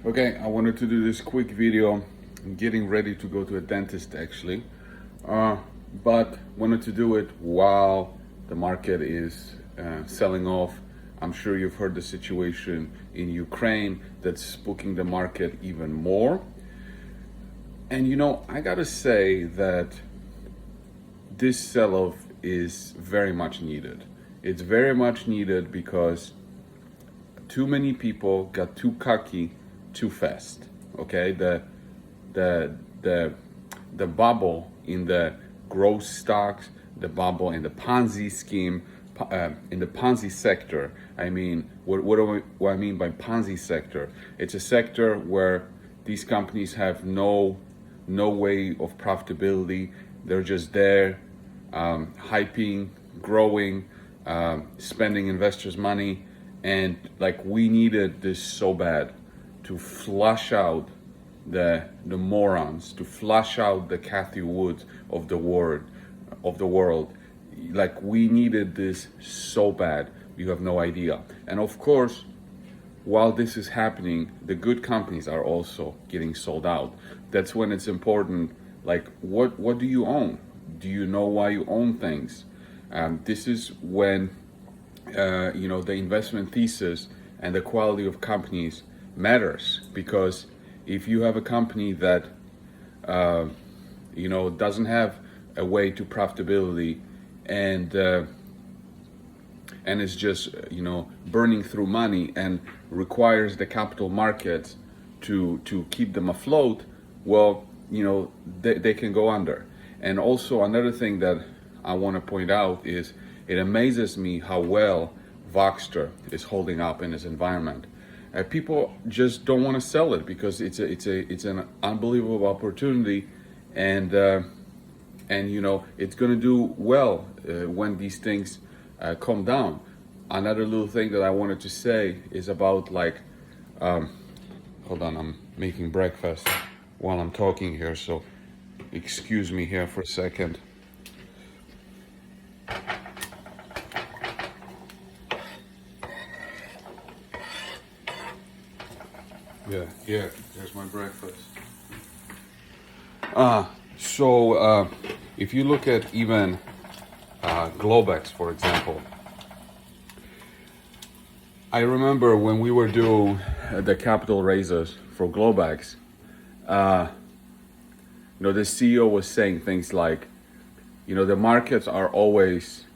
Okay, I wanted to do this quick video. I'm getting ready to go to a dentist actually, uh, but wanted to do it while the market is selling off. I'm sure you've heard the situation in Ukraine that's spooking the market even more. And I gotta say that this sell off is very much needed. It's very much needed because too many people got too cocky too fast. Okay, the the the bubble in the growth stocks, the bubble in the Ponzi scheme, in the Ponzi sector. I mean, what I mean by Ponzi sector? It's a sector where these companies have no way of profitability. They're just there, hyping, growing, spending investors' money, and like we needed this so bad to flush out the morons, to flush out the Kathy Woods of the world. Like we needed this so bad. You have no idea. And of course, while this is happening, the good companies are also getting sold out. That's when it's important. Like, what do you own? Do you know why you own things? This is when the investment thesis and the quality of companies matters, because if you have a company that doesn't have a way to profitability and is just burning through money and requires the capital markets to keep them afloat, well, they can go under. And also another thing that I want to point out is it amazes me how well Voxter is holding up in this environment. People just don't want to sell it because it's an unbelievable opportunity, and it's going to do well when these things calm down. Another little thing that I wanted to say is about hold on, I'm making breakfast while I'm talking here, so excuse me here for a second. Yeah, there's my breakfast. So if you look at even Globex, for example, I remember when we were doing the capital raises for Globex, the CEO was saying things like, the markets are always,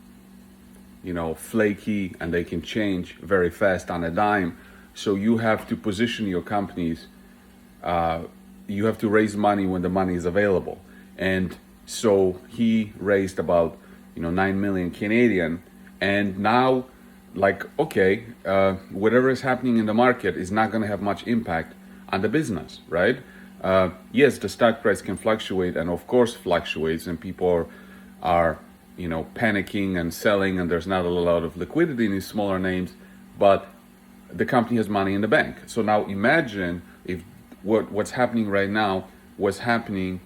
flaky and they can change very fast on a dime. So you have to position your companies. You have to raise money when the money is available. And so he raised about 9 million Canadian, and now whatever is happening in the market is not going to have much impact on the business, right? Yes, the stock price can fluctuate, and of course fluctuates, and people are panicking and selling, and there's not a lot of liquidity in these smaller names, but the company has money in the bank. So now imagine if what's happening right now was happening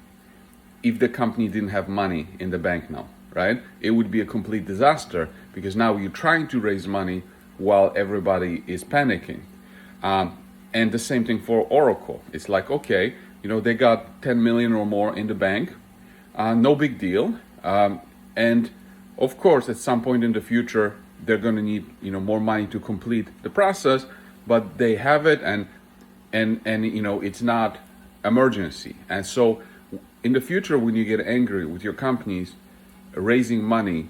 if the company didn't have money in the bank now, right? It would be a complete disaster, because now you're trying to raise money while everybody is panicking. And the same thing for Oracle. It's like, okay, they got 10 million or more in the bank, no big deal. And of course, at some point in the future, they're going to need more money to complete the process, but they have it, and it's not emergency. And so in the future, when you get angry with your companies raising money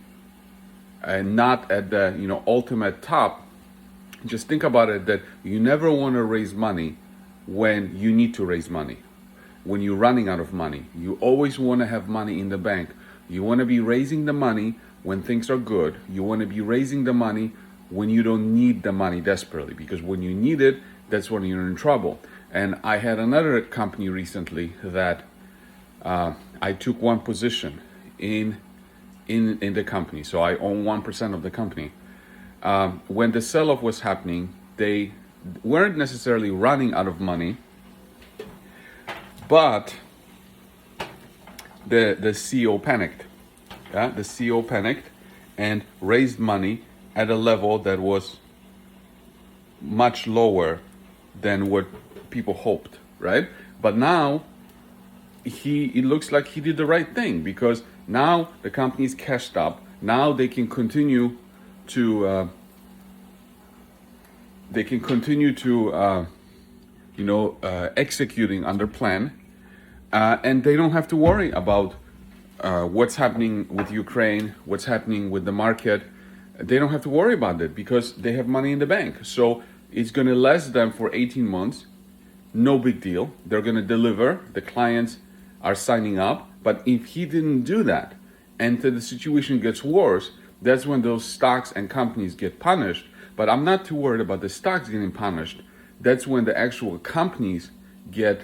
and not at the ultimate top, just think about it, that you never want to raise money when you need to raise money, when you're running out of money. You always want to have money in the bank. You want to be raising the money when things are good. You want to be raising the money when you don't need the money desperately, because when you need it, that's when you're in trouble. And I had another company recently that I took one position in the company. So I own 1% of the company. When the sell-off was happening, they weren't necessarily running out of money, but the CEO panicked. Yeah, the CEO panicked and raised money at a level that was much lower than what people hoped, right? But now it looks like he did the right thing, because now the company is cashed up. Now they can continue to executing under plan, and they don't have to worry about what's happening with Ukraine, what's happening with the market. They don't have to worry about it because they have money in the bank. So it's going to last them for 18 months. No big deal. They're going to deliver. The clients are signing up. But if he didn't do that and the situation gets worse, that's when those stocks and companies get punished. But I'm not too worried about the stocks getting punished. That's when the actual companies get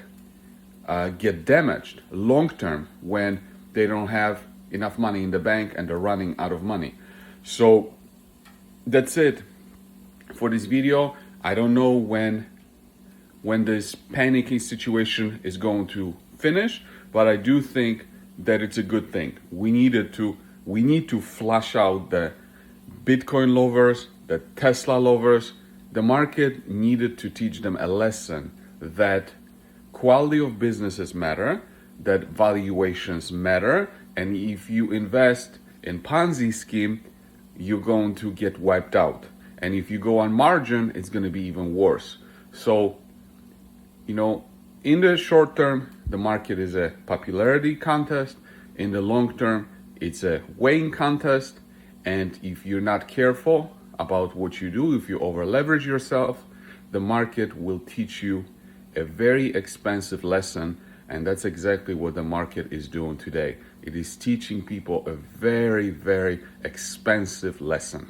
damaged long term, when they don't have enough money in the bank and they're running out of money. So that's it for this video. I don't know when this panicking situation is going to finish, but I do think that it's a good thing. We need to flush out the Bitcoin lovers, the Tesla lovers. The market needed to teach them a lesson that quality of businesses matter, that valuations matter, and if you invest in Ponzi scheme, you're going to get wiped out. And if you go on margin, it's going to be even worse. So, in the short term, the market is a popularity contest. In the long term, it's a weighing contest. And if you're not careful about what you do, if you over leverage yourself, the market will teach you a very expensive lesson. And that's exactly what the market is doing today. It is teaching people a very, very expensive lesson.